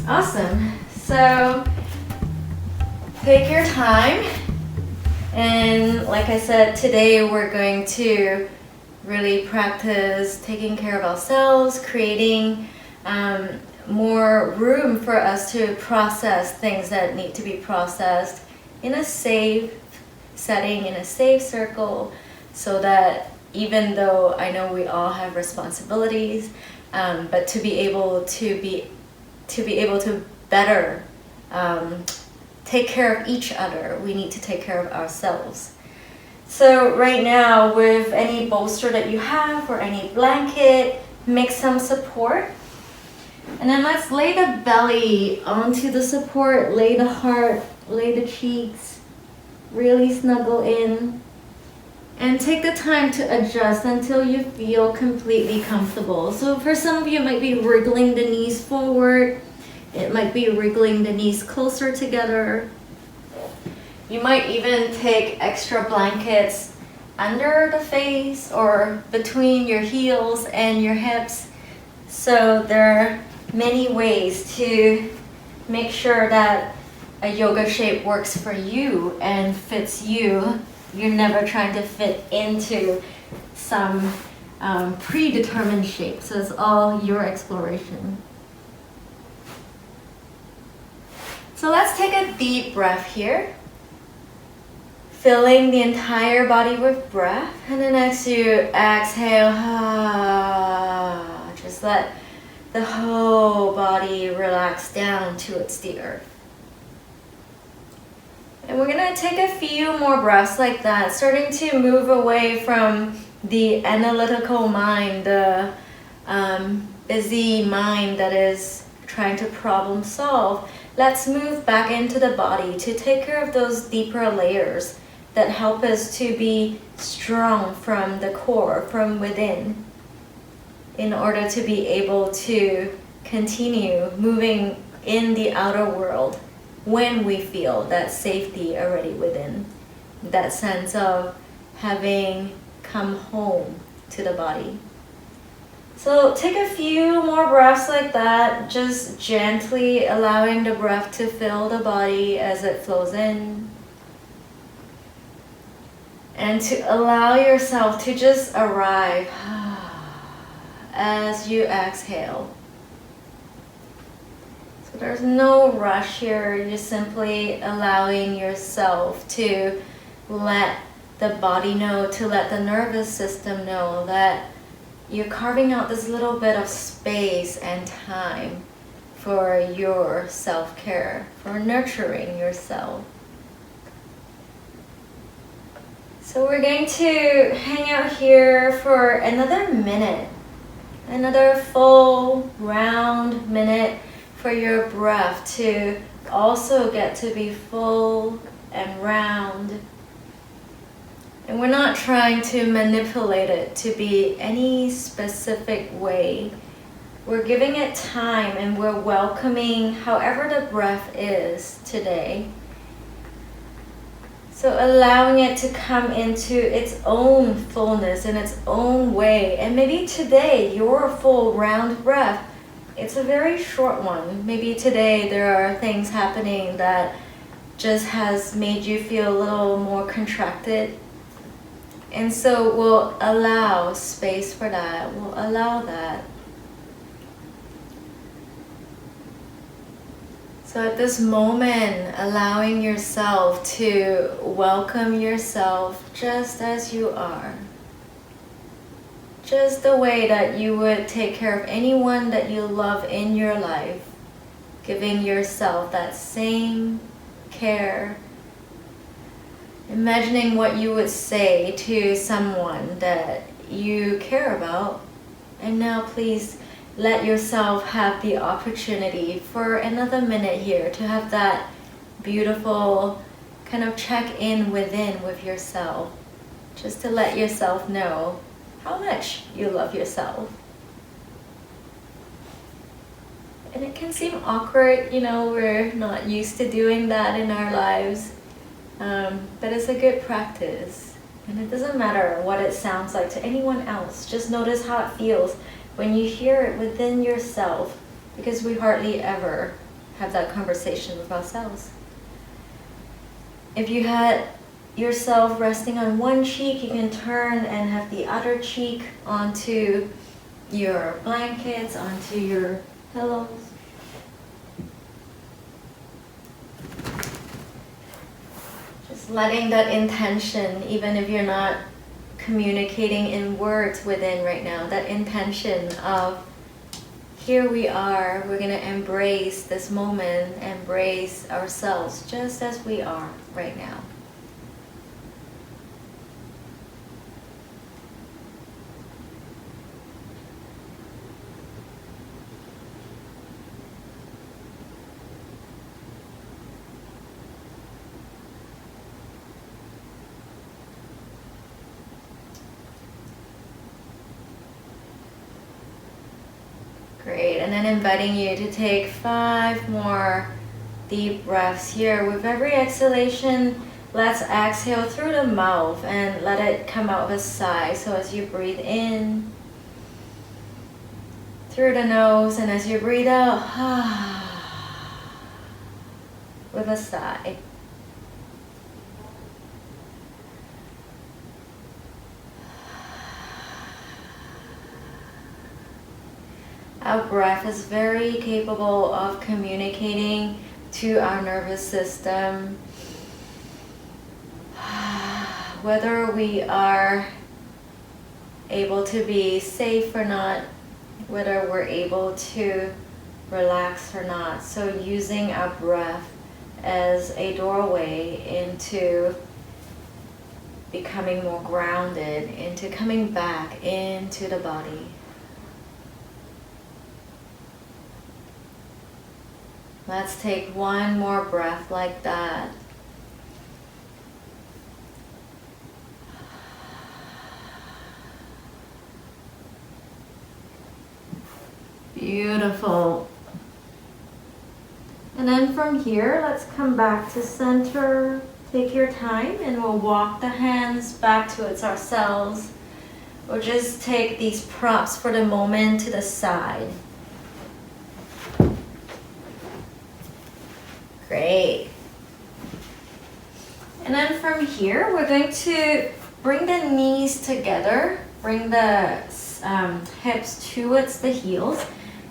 Awesome. So take your time, and like I said, today we're going to really practice taking care of ourselves, creating more room for us to process things that need to be processed in a safe setting, in a safe circle, so that even though I know we all have responsibilities, but to be able to better take care of each other, we need to take care of ourselves. So right now, with any bolster that you have or any blanket, make some support. And then let's lay the belly onto the support, lay the heart, lay the cheeks, really snuggle in. And take the time to adjust until you feel completely comfortable. So for some of you, it might be wriggling the knees forward. It might be wriggling the knees closer together. You might even take extra blankets under the face or between your heels and your hips. So there are many ways to make sure that a yoga shape works for you and fits you. You're never trying to fit into some predetermined shape. So it's all your exploration. So let's take a deep breath here. Filling the entire body with breath. And then as you exhale, just let the whole body relax down towards the earth. And we're going to take a few more breaths like that, starting to move away from the analytical mind, the busy mind that is trying to problem solve. Let's move back into the body to take care of those deeper layers that help us to be strong from the core, from within, in order to be able to continue moving in the outer world when we feel that safety already within, that sense of having come home to the body. So take a few more breaths like that, just gently allowing the breath to fill the body as it flows in. And to allow yourself to just arrive as you exhale. So there's no rush here, you're simply allowing yourself to let the body know, to let the nervous system know that you're carving out this little bit of space and time for your self-care, for nurturing yourself. So we're going to hang out here for another minute, another full round minute for your breath to also get to be full and round. And we're not trying to manipulate it to be any specific way. We're giving it time and we're welcoming however the breath is today. So allowing it to come into its own fullness in its own way. And maybe today, your full round breath, it's a very short one. Maybe today there are things happening that just has made you feel a little more contracted. And so we'll allow space for that. We'll allow that. So at this moment, allowing yourself to welcome yourself just as you are. Just the way that you would take care of anyone that you love in your life. Giving yourself that same care. Imagining what you would say to someone that you care about. And now please let yourself have the opportunity for another minute here to have that beautiful kind of check-in within with yourself. Just to let yourself know how much you love yourself. And it can seem awkward, we're not used to doing that in our lives. But it's a good practice. And it doesn't matter what it sounds like to anyone else. Just notice how it feels when you hear it within yourself, because we hardly ever have that conversation with ourselves. If you had yourself resting on one cheek, you can turn and have the other cheek onto your blankets, onto your pillows. Just letting that intention, even if you're not communicating in words within right now, that intention of here we are, we're going to embrace this moment, embrace ourselves just as we are right now. Great, and then inviting you to take 5 more deep breaths here. With every exhalation, let's exhale through the mouth and let it come out of a sigh. So as you breathe in through the nose, and as you breathe out with a sigh. Our breath is very capable of communicating to our nervous system. Whether we are able to be safe or not, whether we're able to relax or not. So using our breath as a doorway into becoming more grounded, into coming back into the body. Let's take 1 more breath like that. Beautiful. And then from here, let's come back to center. Take your time and we'll walk the hands back towards ourselves. We'll just take these props for the moment to the side. Great. And then from here, we're going to bring the knees together, bring the hips towards the heels,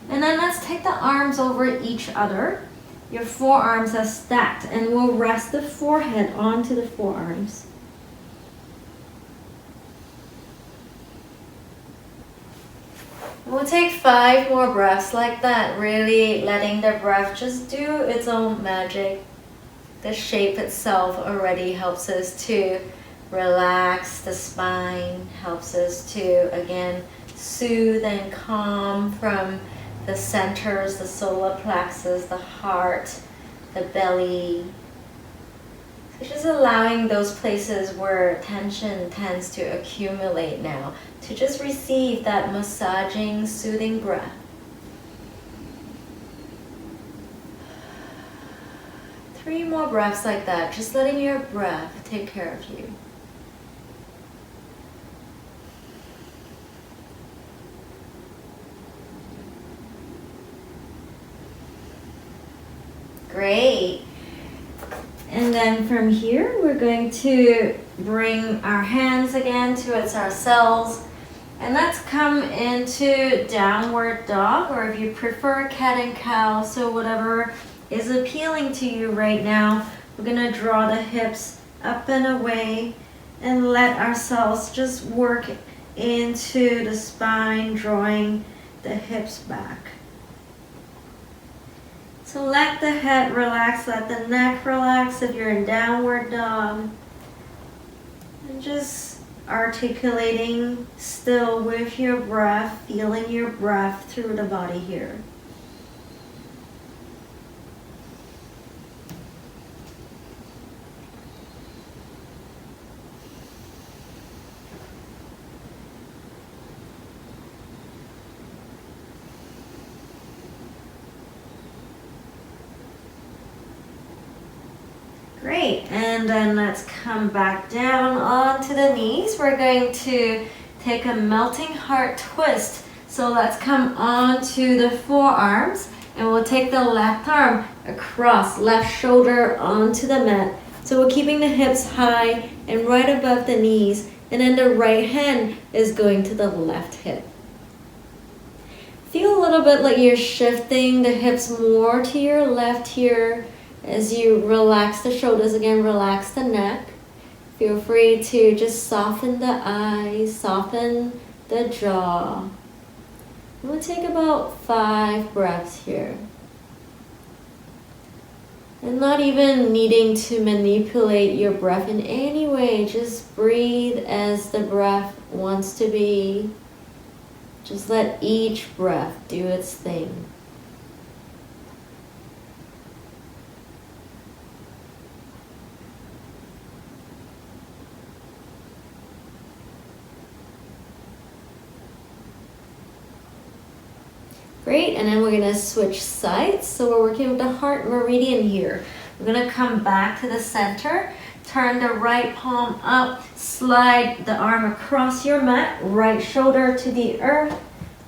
and then let's take the arms over each other. Your forearms are stacked, and we'll rest the forehead onto the forearms. We'll take 5 more breaths like that, really letting the breath just do its own magic. The shape itself already helps us to relax the spine, helps us to, again, soothe and calm from the centers, the solar plexus, the heart, the belly. So just allowing those places where tension tends to accumulate now to just receive that massaging, soothing breath. Three more breaths like that, just letting your breath take care of you. Great. And then from here, we're going to bring our hands again towards ourselves. And let's come into downward dog, or if you prefer cat and cow, so whatever is appealing to you right now. We're going to draw the hips up and away and let ourselves just work into the spine, drawing the hips back. So let the head relax, let the neck relax if you're in downward dog. And just articulating still with your breath, feeling your breath through the body here. Great, and then let's come back down onto the knees. We're going to take a melting heart twist. So let's come onto the forearms And we'll take the left arm across, left shoulder onto the mat. So we're keeping the hips high and right above the knees. And then the right hand is going to the left hip. Feel a little bit like you're shifting the hips more to your left here as you relax the shoulders again, relax the neck. Feel free to just soften the eyes, soften the jaw. We'll take about 5 breaths here. And not even needing to manipulate your breath in any way, just breathe as the breath wants to be. Just let each breath do its thing. Great, and then we're gonna switch sides. So we're working with the heart meridian here. We're gonna come back to the center, turn the right palm up, slide the arm across your mat, right shoulder to the earth,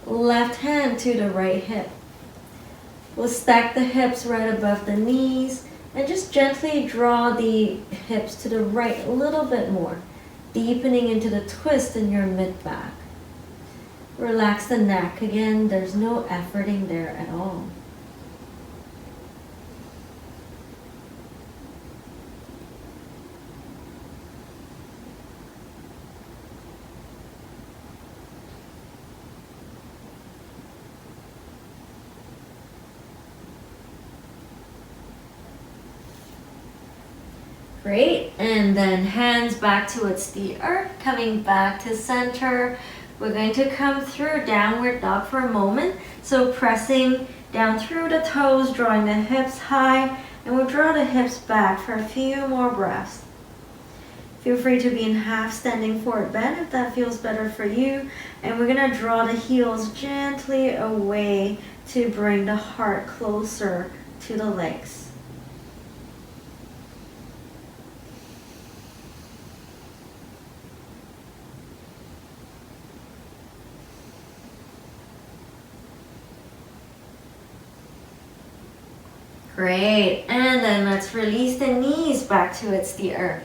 left hand to the right hip. We'll stack the hips right above the knees and just gently draw the hips to the right a little bit more, deepening into the twist in your mid-back. Relax the neck. Again, there's no efforting there at all. Great, and then hands back towards the earth, coming back to center. We're going to come through downward dog for a moment. So pressing down through the toes, drawing the hips high, and we'll draw the hips back for a few more breaths. Feel free to be in half standing forward bend if that feels better for you. And we're gonna draw the heels gently away to bring the heart closer to the legs. Great, and then let's release the knees back towards the earth.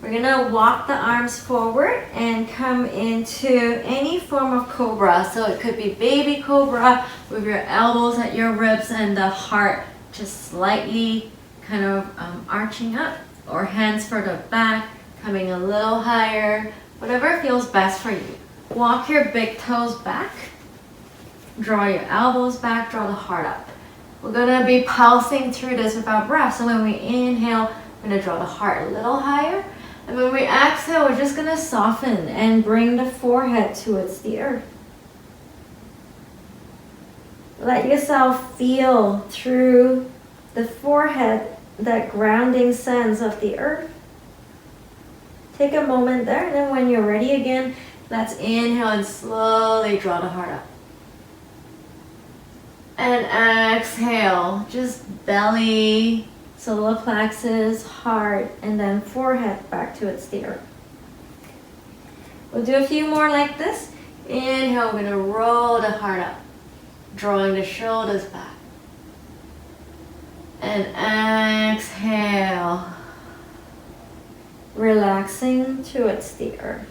We're gonna walk the arms forward and come into any form of cobra. So it could be baby cobra with your elbows at your ribs and the heart just slightly kind of arching up, or hands further back, coming a little higher, whatever feels best for you. Walk your big toes back, draw your elbows back, draw the heart up. We're gonna be pulsing through this with our breath. So when we inhale, we're gonna draw the heart a little higher. And when we exhale, we're just gonna soften and bring the forehead towards the earth. Let yourself feel through the forehead that grounding sense of the earth. Take a moment there, and then when you're ready again, let's inhale and slowly draw the heart up. And exhale, just belly, solar plexus, heart, and then forehead back towards the earth. We'll do a few more like this. Inhale, we're gonna roll the heart up, drawing the shoulders back. And exhale, relaxing towards the earth.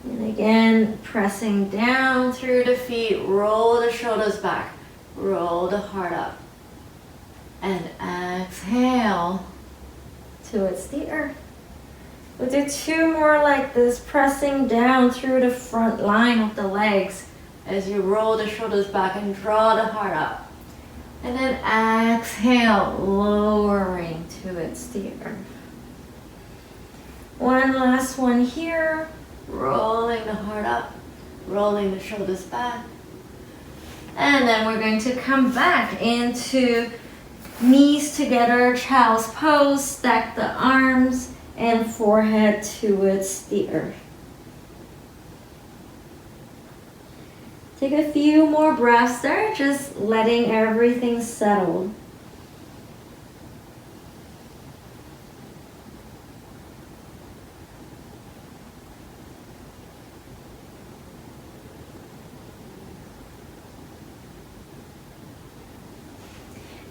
And again, pressing down through the feet, roll the shoulders back, roll the heart up. And exhale towards the earth. We'll do 2 more like this, pressing down through the front line of the legs as you roll the shoulders back and draw the heart up. And then exhale, lowering towards the earth. One last one here. Rolling the heart up, rolling the shoulders back. And then we're going to come back into knees together, child's pose, stack the arms and forehead towards the earth. Take a few more breaths there, just letting everything settle.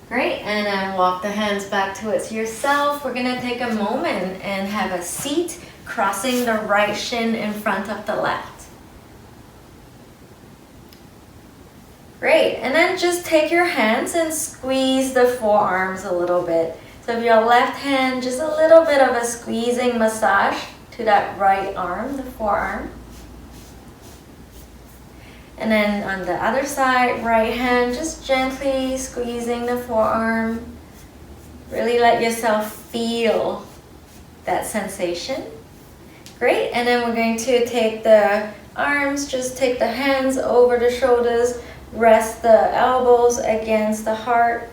Great, and then walk the hands back towards yourself. We're gonna take a moment and have a seat, crossing the right shin in front of the left. Great, and then just take your hands and squeeze the forearms a little bit. So if your left hand, just a little bit of a squeezing massage to that right arm, the forearm. And then on the other side, right hand, just gently squeezing the forearm. Really let yourself feel that sensation. Great, and then we're going to take the arms, just take the hands over the shoulders, rest the elbows against the heart.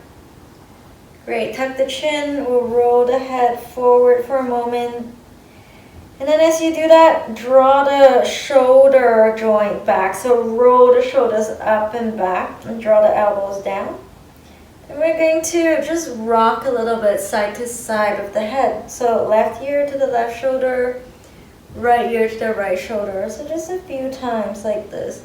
Great, tuck the chin, we'll roll the head forward for a moment. And then as you do that, draw the shoulder joint back. So roll the shoulders up and back and draw the elbows down. And we're going to just rock a little bit side to side of the head. So left ear to the left shoulder, right ear to the right shoulder. So just a few times like this.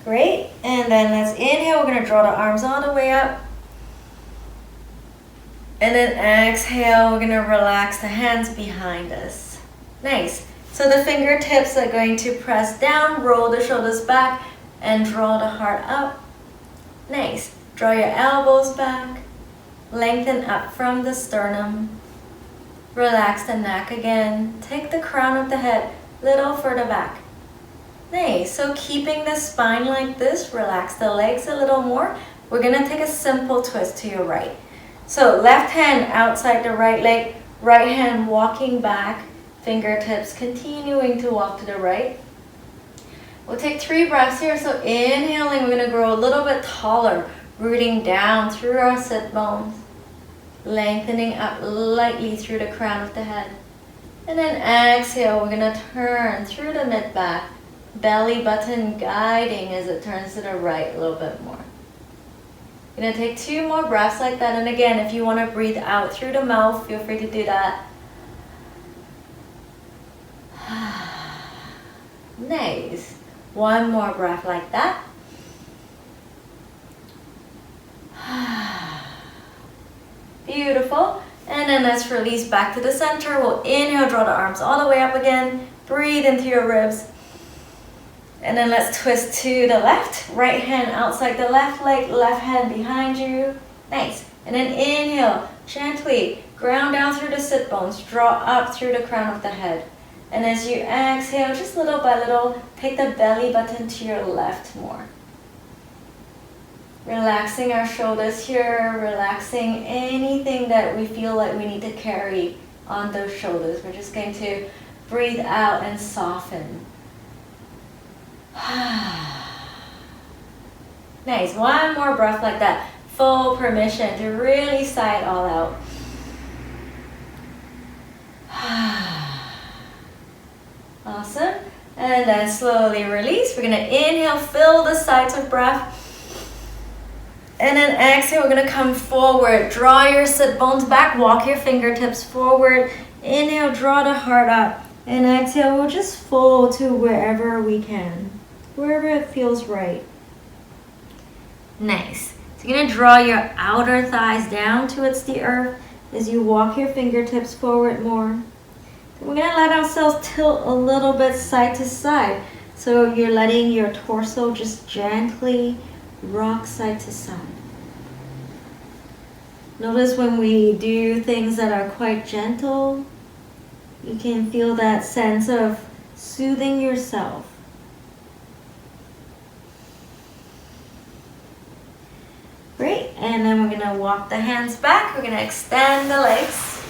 Great, and then let's inhale. We're gonna draw the arms all the way up. And then exhale, we're gonna relax the hands behind us. Nice. So the fingertips are going to press down, roll the shoulders back, and draw the heart up. Nice. Draw your elbows back, lengthen up from the sternum. Relax the neck again. Take the crown of the head a little further back. Nice, so keeping the spine like this, relax the legs a little more. We're gonna take a simple twist to your right. So left hand outside the right leg, right hand walking back, fingertips continuing to walk to the right. We'll take 3 breaths here. So inhaling, we're gonna grow a little bit taller, rooting down through our sit bones, lengthening up lightly through the crown of the head. And then exhale, we're gonna turn through the mid-back, belly button guiding as it turns to the right a little bit more. You're gonna take 2 more breaths like that. And again, if you wanna breathe out through the mouth, feel free to do that. Nice. 1 more breath like that. Beautiful. And then let's release back to the center. We'll inhale, draw the arms all the way up again. Breathe into your ribs. And then let's twist to the left. Right hand outside the left leg, left hand behind you. Nice. And then inhale, gently ground down through the sit bones. Draw up through the crown of the head. And as you exhale, just little by little, take the belly button to your left more. Relaxing our shoulders here, relaxing anything that we feel like we need to carry on those shoulders. We're just going to breathe out and soften. Nice, 1 more breath like that. Full permission to really sigh it all out. Awesome. And then slowly release. We're gonna inhale, fill the sides with breath. And then exhale, we're gonna come forward. Draw your sit bones back, walk your fingertips forward. Inhale, draw the heart up. And exhale, we'll just fold to wherever we can. Wherever it feels right. Nice. So you're gonna draw your outer thighs down towards the earth as you walk your fingertips forward more. We're gonna let ourselves tilt a little bit side to side. So you're letting your torso just gently rock side to side. Notice when we do things that are quite gentle, you can feel that sense of soothing yourself. Great, and then we're gonna walk the hands back. We're gonna extend the legs.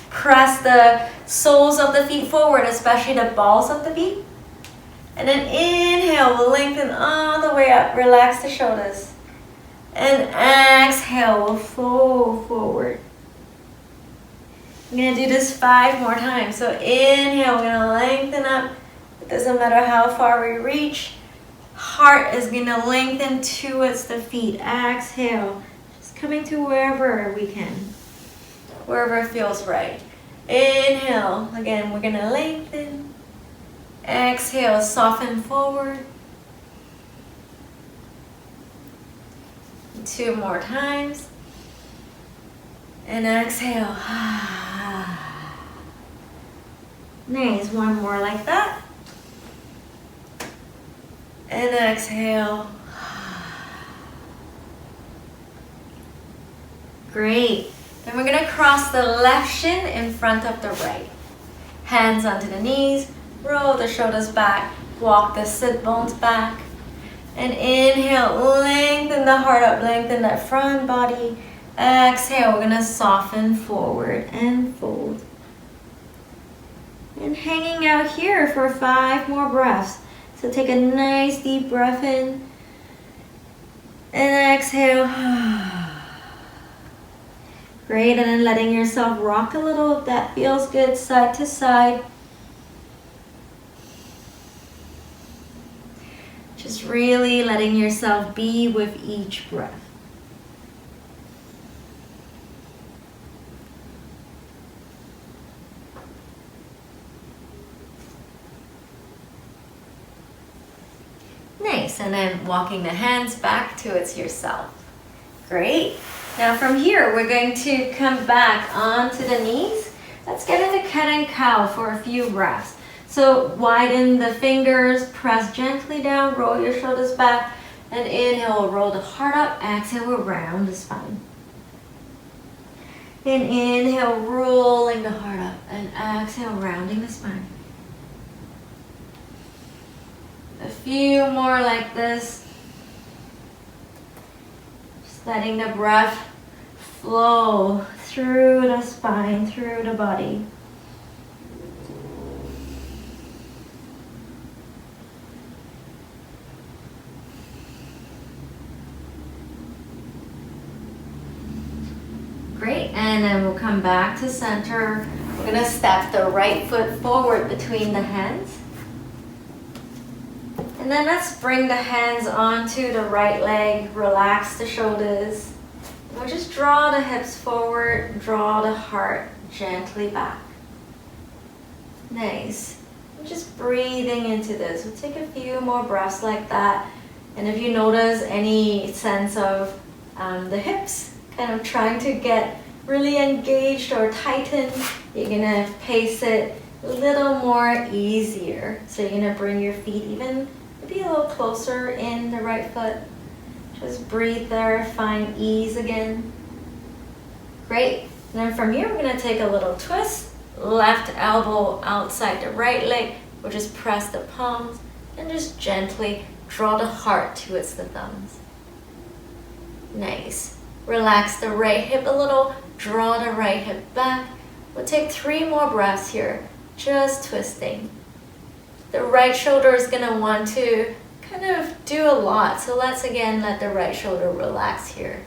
Press the soles of the feet forward, especially the balls of the feet. And then inhale, we'll lengthen all the way up. Relax the shoulders. And exhale, we'll fold forward. I'm gonna do this 5 more times. So inhale, we're gonna lengthen up. It doesn't matter how far we reach. Heart is gonna lengthen towards the feet. Exhale, just coming to wherever we can. Wherever feels right. Inhale. Again, we're gonna lengthen. Exhale, soften forward. 2 more times. And exhale. Nice, 1 more like that. And exhale. Great. Then we're gonna cross the left shin in front of the right. Hands onto the knees, roll the shoulders back, walk the sit bones back. And inhale, lengthen the heart up, lengthen that front body. Exhale, we're gonna soften forward and fold. And hanging out here for 5 more breaths. So take a nice deep breath in. And exhale. Great, and then letting yourself rock a little if that feels good, side to side. Just really letting yourself be with each breath. Nice, and then walking the hands back towards yourself. Great. Now from here, we're going to come back onto the knees. Let's get into cat and cow for a few breaths. So widen the fingers, press gently down, roll your shoulders back, and inhale, roll the heart up, exhale, round the spine. And inhale, rolling the heart up, and exhale, rounding the spine. A few more like this. Just letting the breath flow through the spine, through the body. Great, and then we'll come back to center. We're gonna step the right foot forward between the hands. And then let's bring the hands onto the right leg, relax the shoulders. We'll just draw the hips forward, draw the heart gently back. Nice. And just breathing into this. We'll take a few more breaths like that. And if you notice any sense of the hips kind of trying to get really engaged or tightened, you're gonna pace it a little more easier. So you're gonna bring your feet even maybe a little closer in the right foot. Just breathe there, find ease again. Great. And then from here, we're gonna take a little twist. Left elbow outside the right leg. We'll just press the palms and just gently draw the heart towards the thumbs. Nice. Relax the right hip a little, draw the right hip back. We'll take 3 more breaths here, just twisting. The right shoulder is gonna want to kind of do a lot, so let's again let the right shoulder relax here.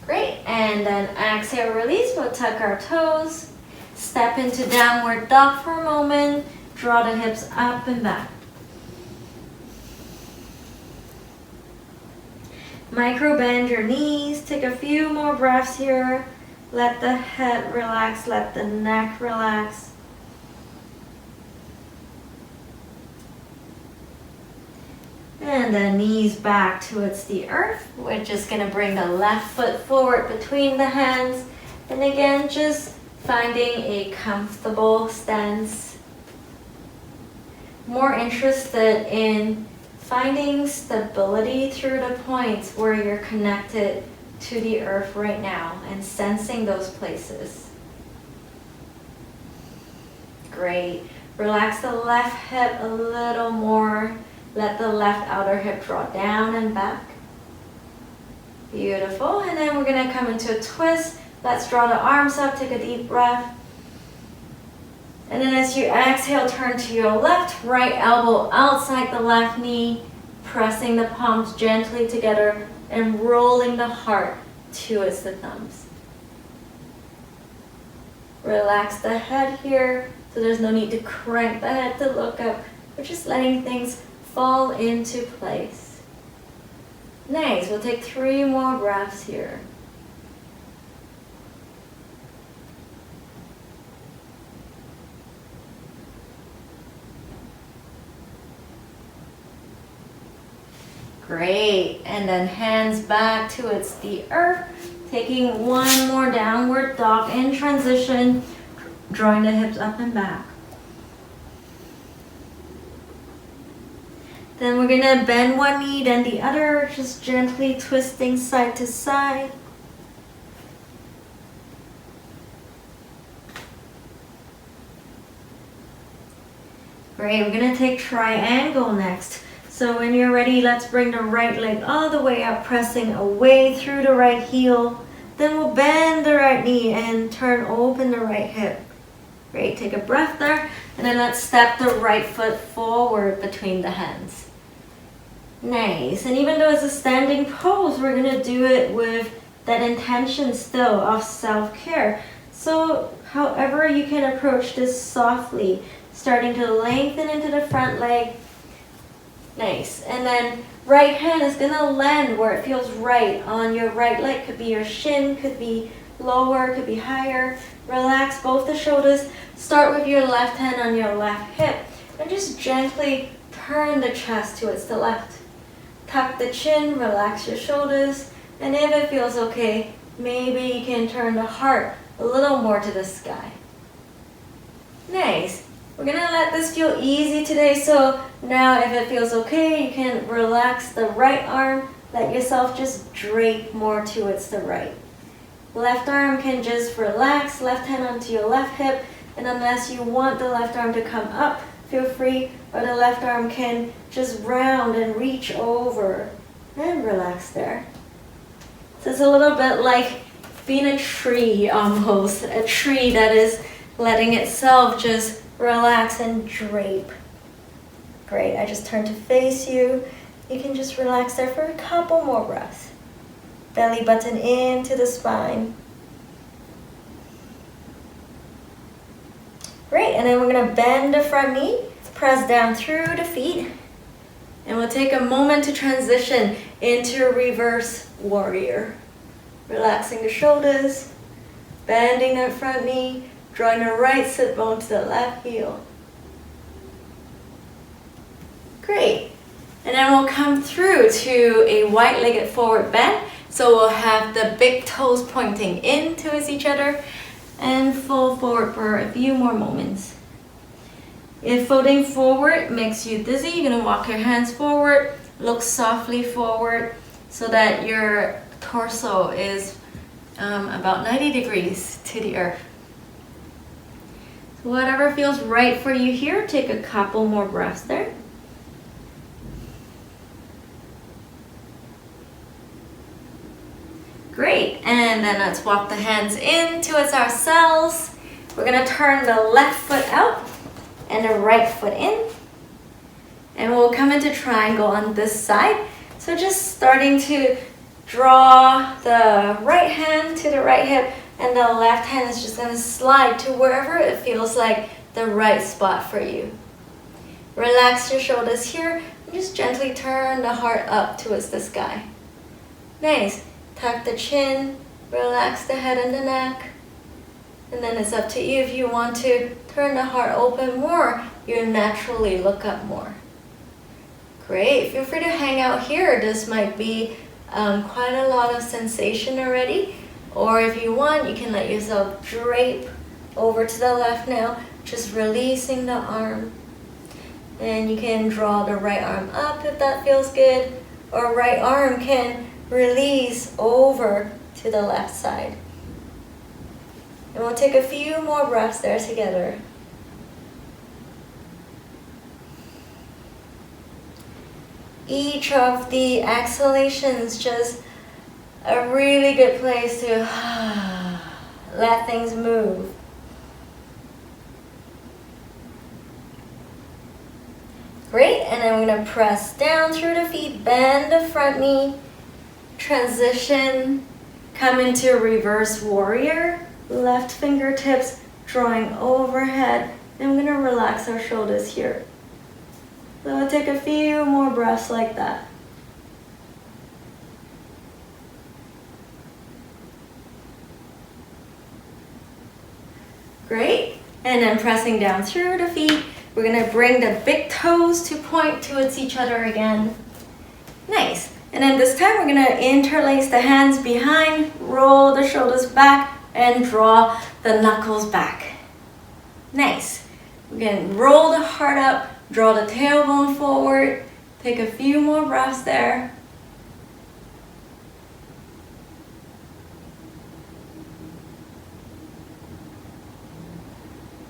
Great, and then exhale, release. We'll tuck our toes, step into downward dog for a moment, draw the hips up and back. Micro bend your knees, take a few more breaths here. Let the head relax, let the neck relax. And the knees back towards the earth. We're just gonna bring the left foot forward between the hands. And again, just finding a comfortable stance. More interested in finding stability through the points where you're connected to the earth right now and sensing those places. Great. Relax the left hip a little more. Let the left outer hip draw down and back. Beautiful. And then we're gonna come into a twist. Let's draw the arms up, take a deep breath. And then as you exhale, turn to your left, right elbow outside the left knee, pressing the palms gently together and rolling the heart towards the thumbs. Relax the head here, so there's no need to crank the head to look up. We're just letting things fall into place. Nice, we'll take 3 more breaths here. Great, and then hands back towards the earth, taking 1 more downward dog in transition, drawing the hips up and back. Then we're gonna bend one knee, then the other, just gently twisting side to side. Great, we're gonna take triangle next. So when you're ready, let's bring the right leg all the way up, pressing away through the right heel. Then we'll bend the right knee and turn open the right hip. Great, take a breath there. And then let's step the right foot forward between the hands. Nice, and even though it's a standing pose, we're gonna do it with that intention still of self-care. So however you can approach this softly, starting to lengthen into the front leg. Nice, and then right hand is gonna land where it feels right on your right leg. Could be your shin, could be lower, could be higher. Relax both the shoulders. Start with your left hand on your left hip and just gently turn the chest towards the left. Tuck the chin, relax your shoulders, and if it feels okay, maybe you can turn the heart a little more to the sky. Nice. We're gonna let this feel easy today, so now if it feels okay, you can relax the right arm, let yourself just drape more towards the right. Left arm can just relax, left hand onto your left hip, and unless you want the left arm to come up, feel free, or the left arm can just round and reach over and relax there. So it's a little bit like being a tree almost, a tree that is letting itself just relax and drape. Great, I just turn to face you. You can just relax there for a couple more breaths. Belly button into the spine. Great, and then we're gonna bend the front knee, press down through the feet, and we'll take a moment to transition into reverse warrior. Relaxing the shoulders, bending that front knee, drawing the right sit bone to the left heel. Great. And then we'll come through to a wide-legged forward bend. So we'll have the big toes pointing in towards each other and fold forward for a few more moments. If folding forward makes you dizzy, you're gonna walk your hands forward, look softly forward so that your torso is about 90 degrees to the earth. So whatever feels right for you here, take a couple more breaths there. Great, and then let's walk the hands in towards ourselves. We're gonna turn the left foot out and the right foot in. And we'll come into triangle on this side. So just starting to draw the right hand to the right hip, and the left hand is just gonna slide to wherever it feels like the right spot for you. Relax your shoulders here, and just gently turn the heart up towards the sky. Nice. Tuck the chin, relax the head and the neck. And then it's up to you if you want to turn the heart open more, you naturally look up more. Great, feel free to hang out here. This might be quite a lot of sensation already. Or if you want, you can let yourself drape over to the left now, just releasing the arm. And you can draw the right arm up if that feels good, or right arm can release over to the left side. And we'll take a few more breaths there together. Each of the exhalations just a really good place to let things move. Great, and then we're going to press down through the feet, bend the front knee, transition, come into reverse warrior, left fingertips drawing overhead, and we're going to relax our shoulders here. So we'll take a few more breaths like that. Great. And then pressing down through the feet. We're gonna bring the big toes to point towards each other again. Nice. And then this time we're gonna interlace the hands behind, roll the shoulders back, and draw the knuckles back. Nice. Again, roll the heart up, draw the tailbone forward. Take a few more breaths there.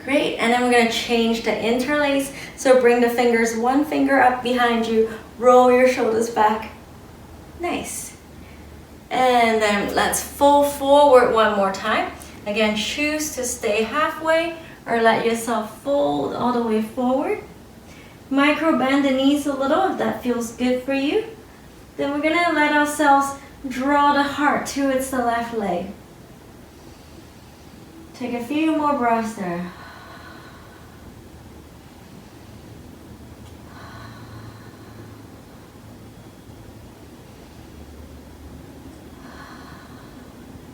Great, and then we're gonna change the interlace. So bring the fingers, one finger up behind you, roll your shoulders back. Nice. And then let's fold forward one more time. Again, choose to stay halfway or let yourself fold all the way forward. Micro bend the knees a little if that feels good for you. Then we're gonna let ourselves draw the heart towards the left leg. Take a few more breaths there.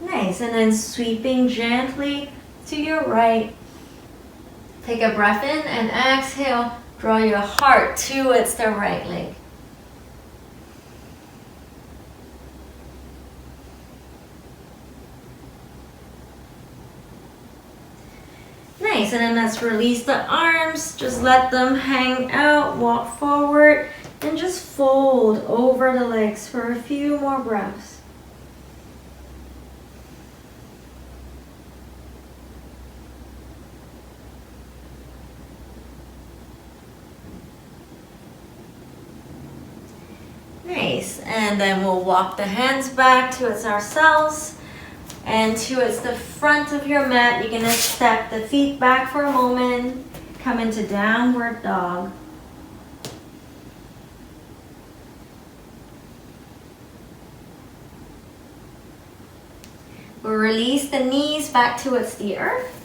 Nice, and then sweeping gently to your right. Take a breath in and exhale. Draw your heart towards the right leg. Nice, and then let's release the arms. Just let them hang out, walk forward, and just fold over the legs for a few more breaths. Nice, and then we'll walk the hands back towards ourselves and towards the front of your mat. You're gonna step the feet back for a moment, come into downward dog. We'll release the knees back towards the earth,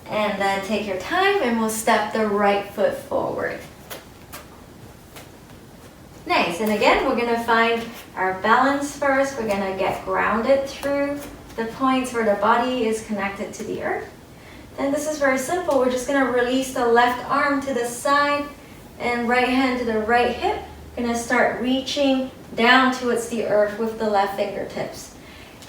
and then take your time and we'll step the right foot forward. Nice, and again, we're gonna find our balance first. We're gonna get grounded through the points where the body is connected to the earth. Then this is very simple. We're just gonna release the left arm to the side and right hand to the right hip. Gonna start reaching down towards the earth with the left fingertips.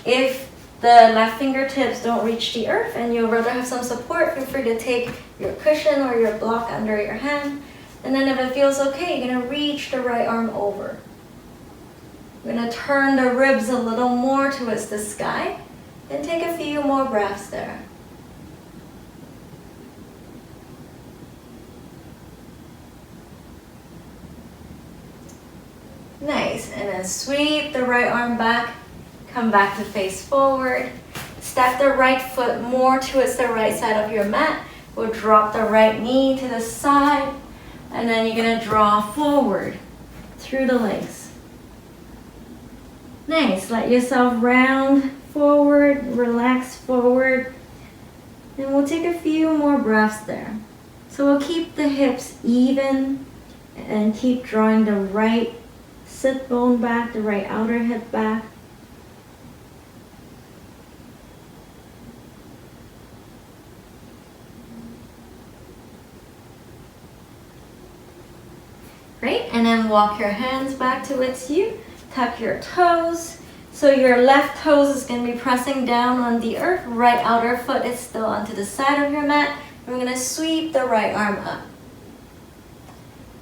If the left fingertips don't reach the earth and you'd rather have some support, feel free to take your cushion or your block under your hand. And then if it feels okay, you're gonna reach the right arm over. We're gonna turn the ribs a little more towards the sky and take a few more breaths there. Nice, and then sweep the right arm back, come back to face forward. Step the right foot more towards the right side of your mat. We'll drop the right knee to the side. And then you're gonna draw forward through the legs. Nice, let yourself round forward, relax forward. And we'll take a few more breaths there. So we'll keep the hips even and keep drawing the right sit bone back, the right outer hip back. Great, and then walk your hands back towards you. Tuck your toes. So your left toes is going to be pressing down on the earth. Right outer foot is still onto the side of your mat. And we're going to sweep the right arm up.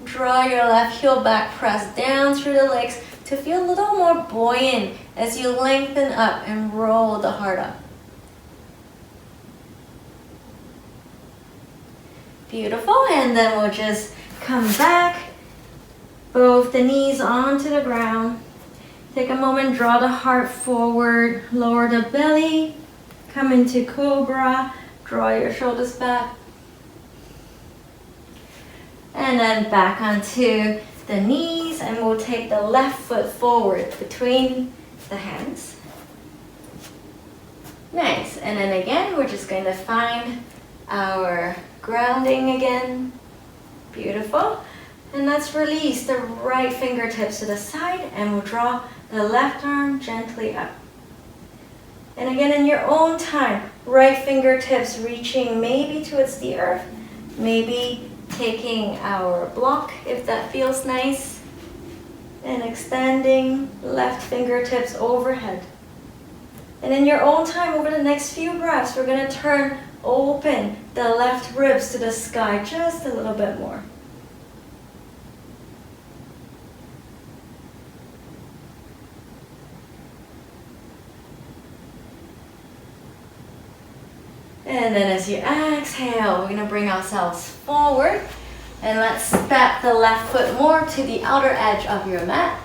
Draw your left heel back, press down through the legs to feel a little more buoyant as you lengthen up and roll the heart up. Beautiful, and then we'll just come back. Both the knees onto the ground. Take a moment, draw the heart forward, lower the belly, come into cobra, draw your shoulders back. And then back onto the knees, and we'll take the left foot forward between the hands. Nice, and then again, we're just going to find our grounding again. Beautiful. And let's release the right fingertips to the side and we'll draw the left arm gently up. And again, in your own time, right fingertips reaching maybe towards the earth, maybe taking our block if that feels nice, and extending left fingertips overhead. And in your own time, over the next few breaths, we're going to turn open the left ribs to the sky just a little bit more. And then as you exhale, we're going to bring ourselves forward. And let's step the left foot more to the outer edge of your mat.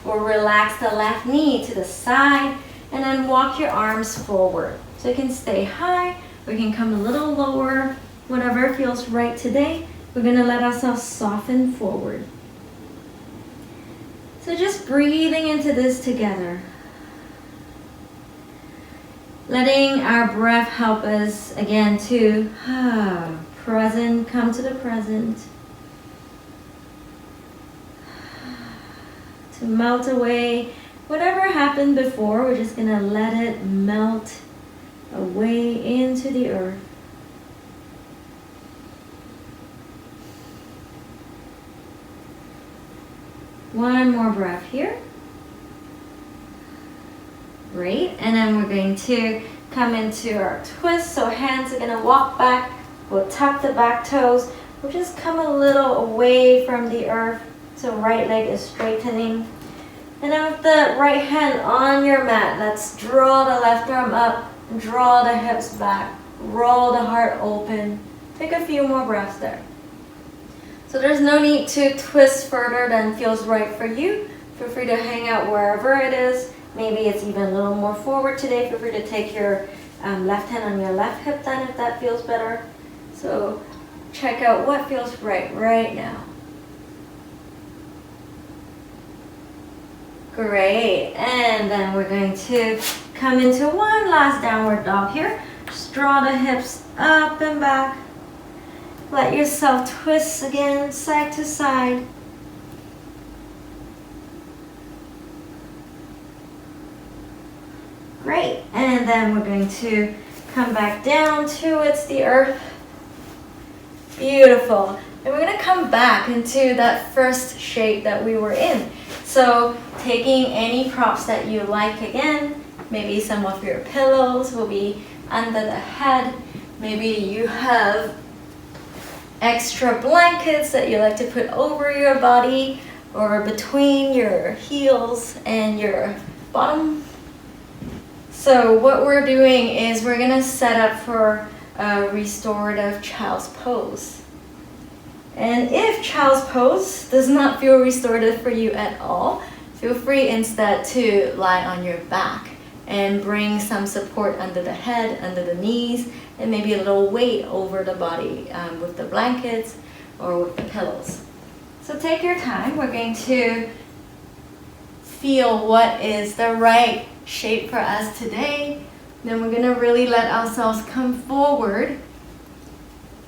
We'll relax the left knee to the side and then walk your arms forward. So you can stay high, we can come a little lower, whatever feels right today. We're going to let ourselves soften forward. So just breathing into this together. Letting our breath help us again to present, come to the present. To melt away whatever happened before, we're just going to let it melt away into the earth. One more breath here. Great, and then we're going to come into our twist. So hands are going to walk back. We'll tuck the back toes. We'll just come a little away from the earth. So right leg is straightening. And then with the right hand on your mat, let's draw the left arm up, draw the hips back, roll the heart open. Take a few more breaths there. So there's no need to twist further than feels right for you. Feel free to hang out wherever it is. Maybe it's even a little more forward today. Feel free to take your left hand on your left hip then if that feels better. So check out what feels right now. Great, and then we're going to come into one last downward dog here. Just draw the hips up and back. Let yourself twist again, side to side. Great, and then we're going to come back down towards the earth. Beautiful. And we're going to come back into that first shape that we were in. So taking any props that you like again, maybe some of your pillows will be under the head. Maybe you have extra blankets that you like to put over your body or between your heels and your bottom. So what we're doing is we're going to set up for a restorative child's pose. And if child's pose does not feel restorative for you at all, feel free instead to lie on your back and bring some support under the head, under the knees, and maybe a little weight over the body with the blankets or with the pillows. So take your time. We're going to feel what is the right shape for us today. Then we're going to really let ourselves come forward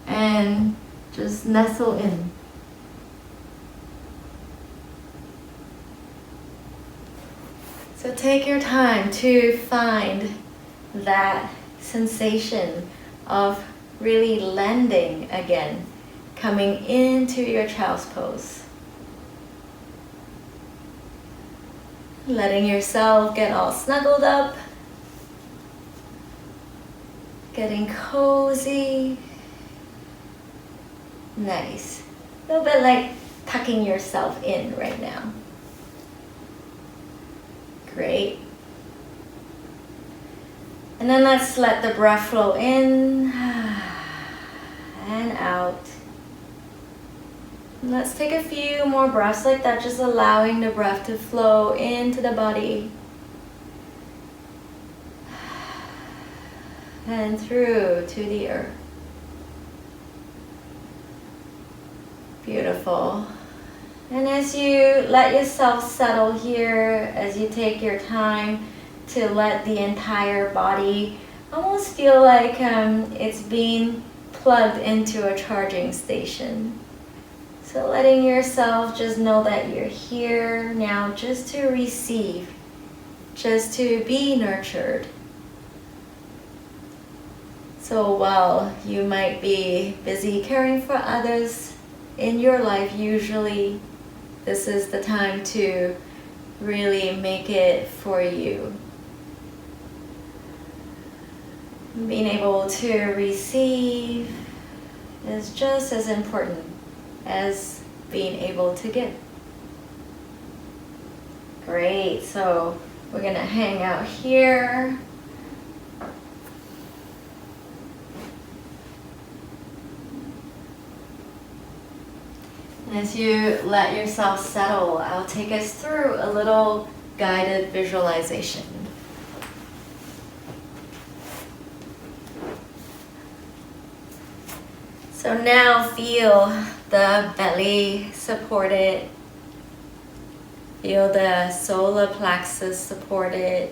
and just nestle in. So take your time to find that sensation of really landing again, coming into your child's pose. Letting yourself get all snuggled up, getting cozy. Nice. A little bit like tucking yourself in right now. Great. And then let's let the breath flow in and out. Let's take a few more breaths like that, just allowing the breath to flow into the body and through to the earth. Beautiful. And as you let yourself settle here, as you take your time to let the entire body almost feel like it's being plugged into a charging station. So letting yourself just know that you're here now just to receive, just to be nurtured. So while you might be busy caring for others in your life, usually this is the time to really make it for you. Being able to receive is just as important as being able to give. Great, so we're gonna hang out here. And as you let yourself settle, I'll take us through a little guided visualization. So now feel the belly supported. Feel the solar plexus supported.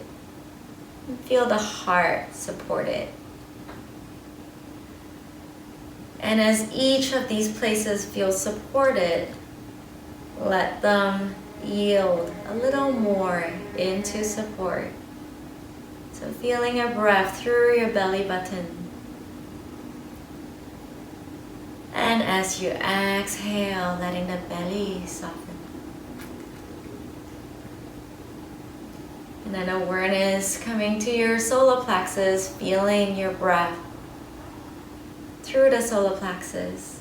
And feel the heart supported. And as each of these places feel supported, let them yield a little more into support. So feeling a breath through your belly button. And as you exhale, letting the belly soften. And then awareness coming to your solar plexus, feeling your breath through the solar plexus.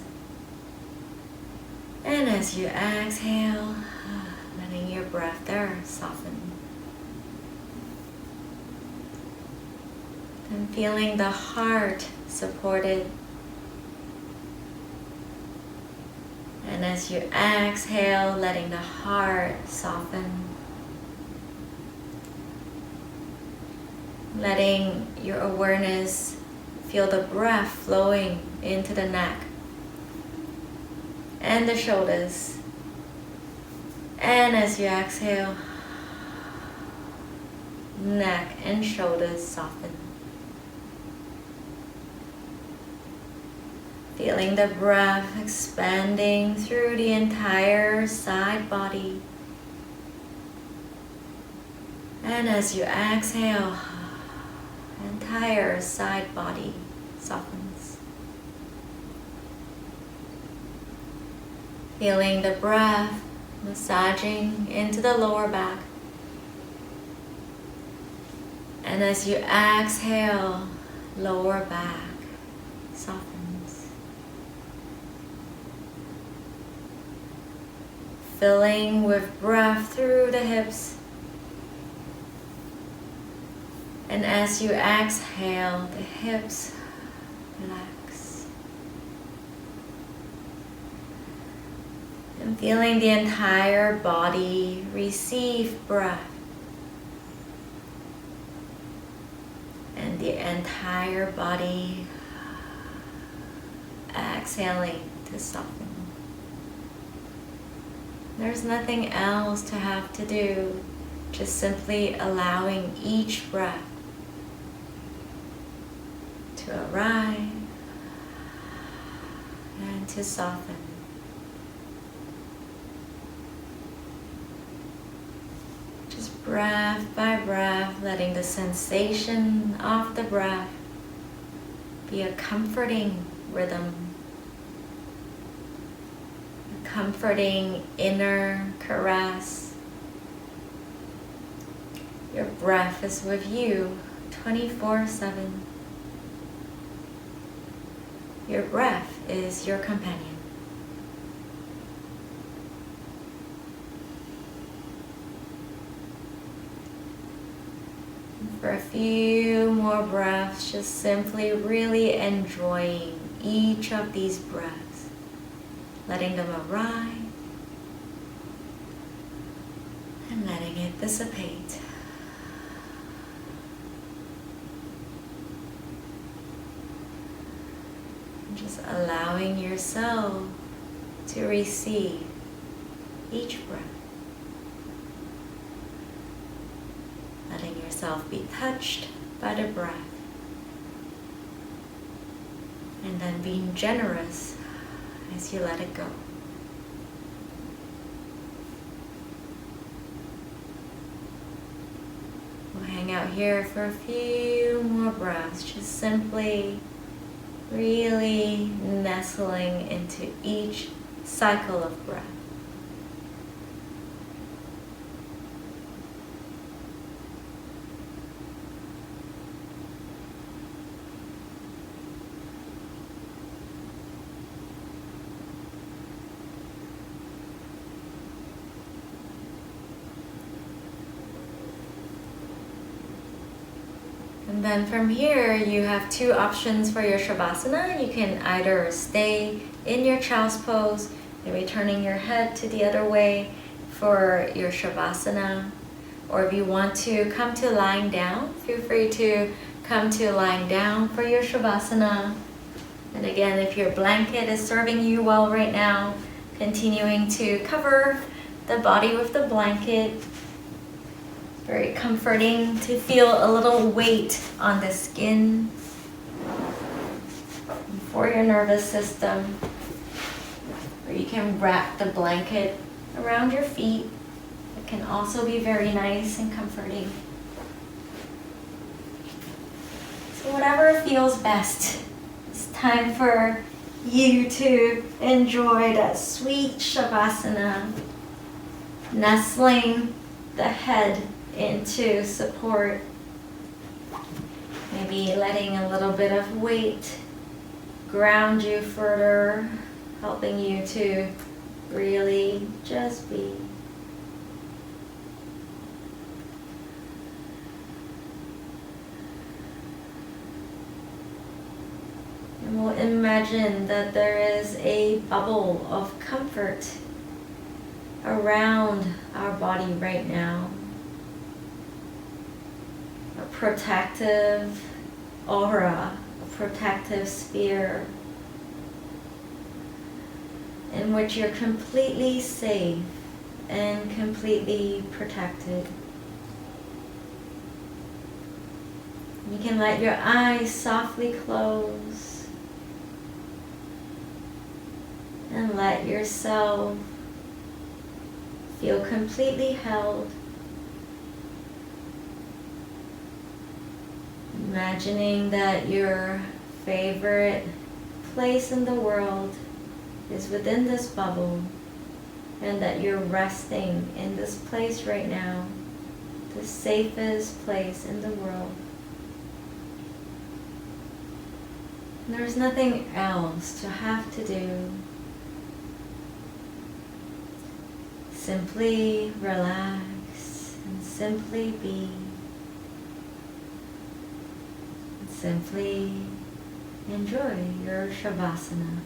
And as you exhale, letting your breath there soften. And feeling the heart supported. And as you exhale, letting the heart soften. Letting your awareness feel the breath flowing into the neck and the shoulders. And as you exhale, neck and shoulders soften. Feeling the breath expanding through the entire side body. And as you exhale, entire side body softens. Feeling the breath massaging into the lower back. And as you exhale, lower back softens. Filling with breath through the hips. And as you exhale, the hips relax. And feeling the entire body receive breath. And the entire body exhaling to soften. There's nothing else to have to do, just simply allowing each breath to arrive and to soften. Just breath by breath, letting the sensation of the breath be a comforting rhythm, a comforting inner caress. Your breath is with you 24/7. Your breath is your companion. And for a few more breaths, just simply really enjoying each of these breaths, letting them arrive and letting it dissipate. Just allowing yourself to receive each breath. Letting yourself be touched by the breath. And then being generous as you let it go. We'll hang out here for a few more breaths, just simply really nestling into each cycle of breath. And then from here, you have two options for your Shavasana. You can either stay in your child's pose, maybe turning your head to the other way for your Shavasana. Or if you want to come to lying down, feel free to come to lying down for your Shavasana. And again, if your blanket is serving you well right now, continuing to cover the body with the blanket. Very comforting to feel a little weight on the skin for your nervous system. Or you can wrap the blanket around your feet. It can also be very nice and comforting. So whatever feels best. It's time for you to enjoy that sweet Shavasana, nestling the head into support, maybe letting a little bit of weight ground you further, helping you to really just be. And we'll imagine that there is a bubble of comfort around our body right now. A protective aura, a protective sphere in which you're completely safe and completely protected. You can let your eyes softly close and let yourself feel completely held. Imagining that your favorite place in the world is within this bubble and that you're resting in this place right now, the safest place in the world. And there's nothing else to have to do. Simply relax and simply be. Simply enjoy your Shavasana.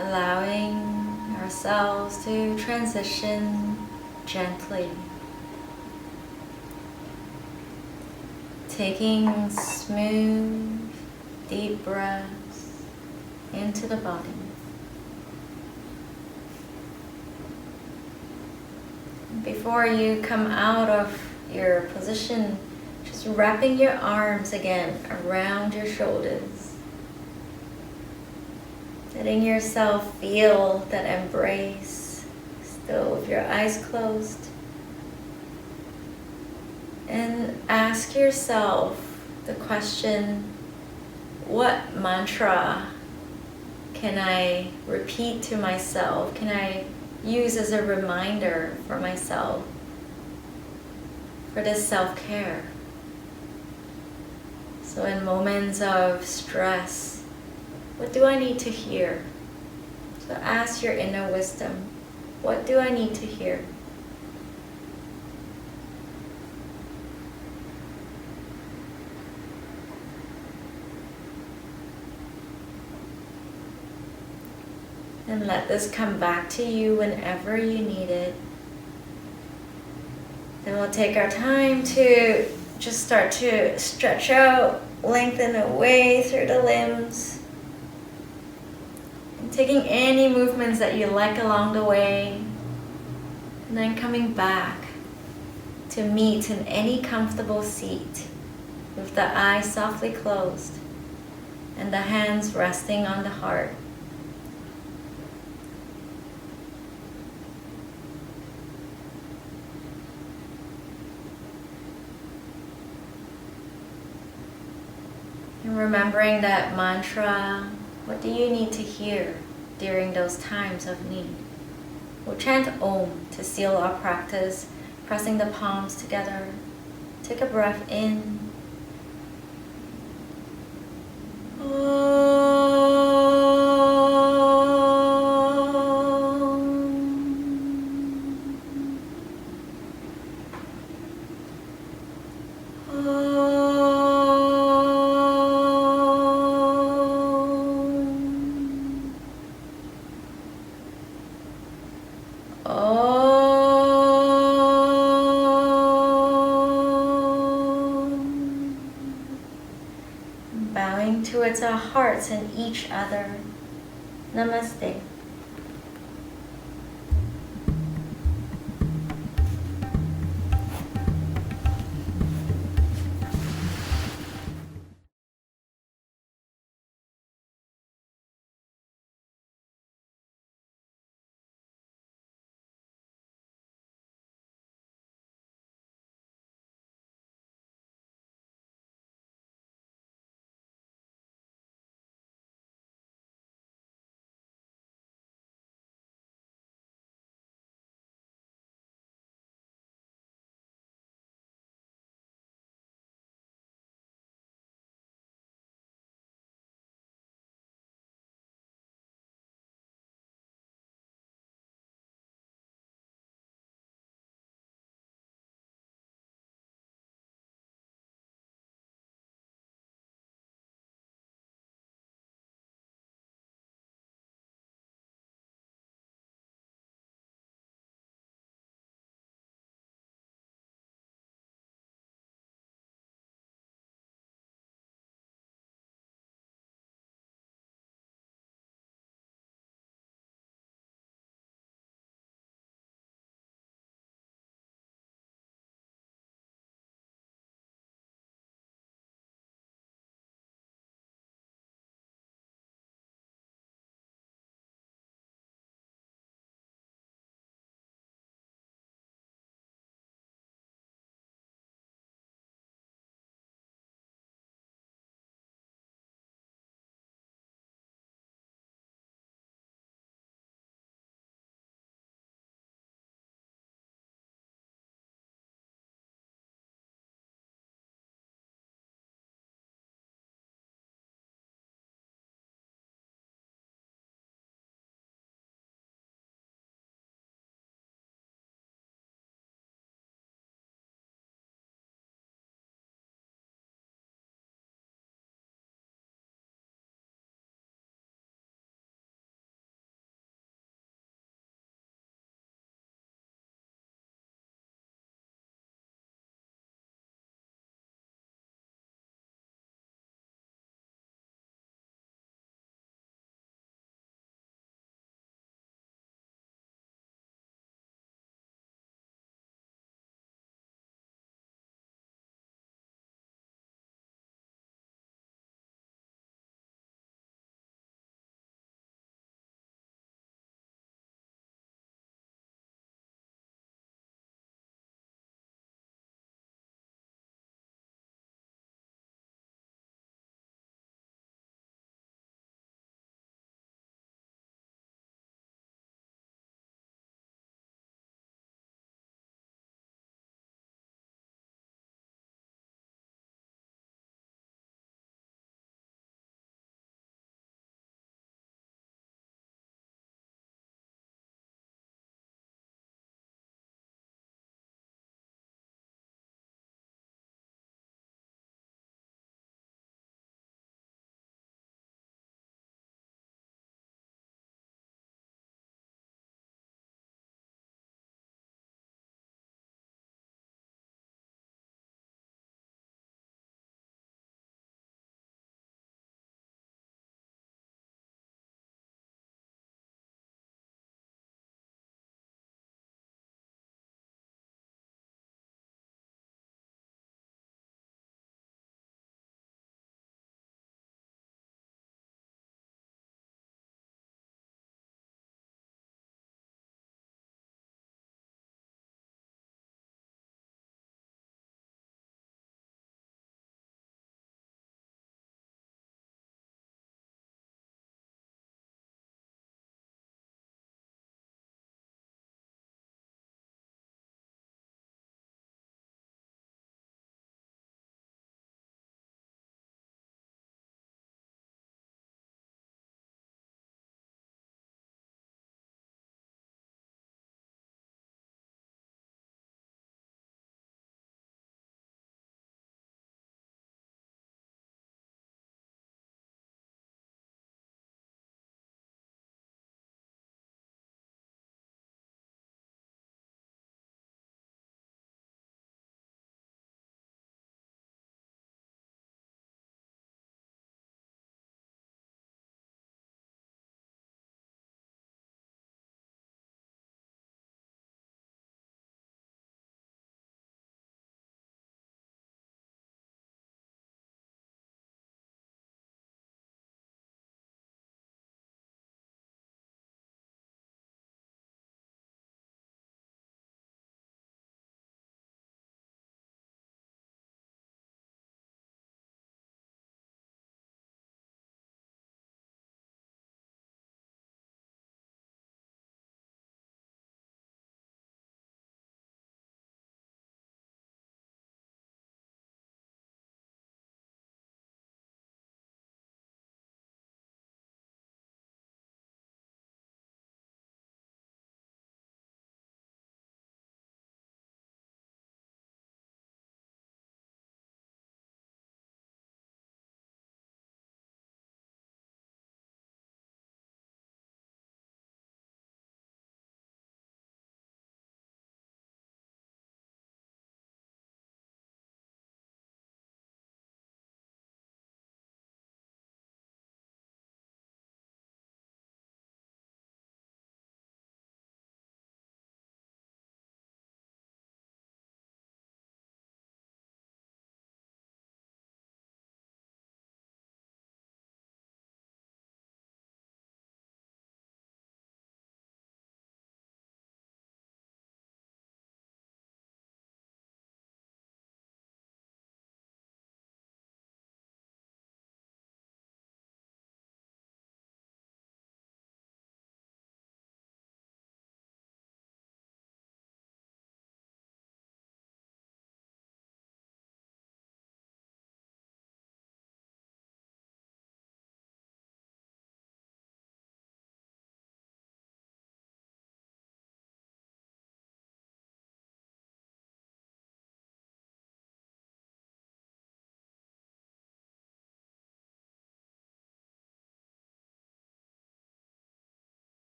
allowing ourselves to transition gently, taking smooth, deep breaths into the body. Before you come out of your position, just wrapping your arms again around your shoulders. Letting yourself feel that embrace, still with your eyes closed. And ask yourself the question, what mantra can I repeat to myself? Can I use as a reminder for myself for this self-care? So in moments of stress, what do I need to hear? So ask your inner wisdom, what do I need to hear? And let this come back to you whenever you need it. Then we'll take our time to just start to stretch out, lengthen away through the limbs. And taking any movements that you like along the way. And then coming back to meet in any comfortable seat with the eyes softly closed and the hands resting on the heart. And remembering that mantra, what do you need to hear during those times of need? We'll chant Om to seal our practice, pressing the palms together. Take a breath in. Bowing towards our hearts and each other. Namaste.